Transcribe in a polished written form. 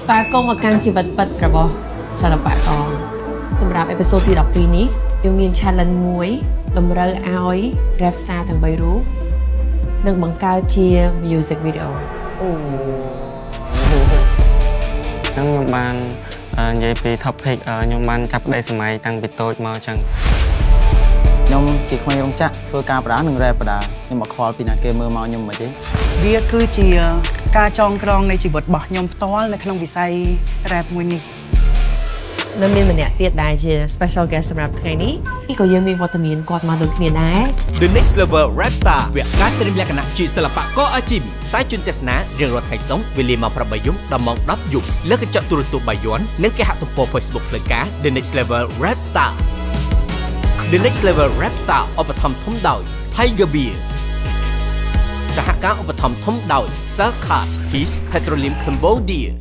ตากล้องมาการจีบัดปัดกระบอกสารพัดกองสำหรับเอพิโซดที่10 ปีนี้ยังมีชาเลนจ์มวยดำเริงเอาไว้แรปสตาร์ทั้งใบรู้หนึ่งบังการเชียร์มิวสิกวิดีโอនឹងខ្ញុំបាននិយាយពី topic ខ្ញុំបានចាប់ក្តីសម័យតាំងពីតូចមកអញ្ចឹងខ្ញុំជាក្មេងរងចាក់ធ្វើការបដានិងរ៉េបបដាខ្ញុំមកខ្វល់ពីណាគេមើលមកខ្ញុំមិនទេវាគឺជាការចងក្រងនៃជីវិតរបស់ខ្ញុំផ្ទាល់នៅក្នុងវិស័យ rap មួយនេះនៅមានម្នាក់ទៀតដែលជា special guest សម្រាប់ថ្ងៃនេះក៏យើងមានវត្តមានគាត់មកដូចគ្នាដែរ The Next Level Rap Star វគ្គការត្រៀមលក្ខណៈជាសិល្បករអាជីពផ្សាយជូនទស្សនារៀងរាល់ថ្ងៃសុក្រវេលាម៉ោង 8 យប់ដល់ម៉ោង 10 យប់លើកញ្ចក់ទូរទស្សន៍បាយ័ននិងគេហទំព័រ Facebook ផ្លូវការ The Next Level Rap Star The Next Level Rap Star ឧបត្ថម្ភធំដោយ Tiger Beer សហការឧបត្ថម្ភធំដោយ Salcard Peace Petroleum Cambodia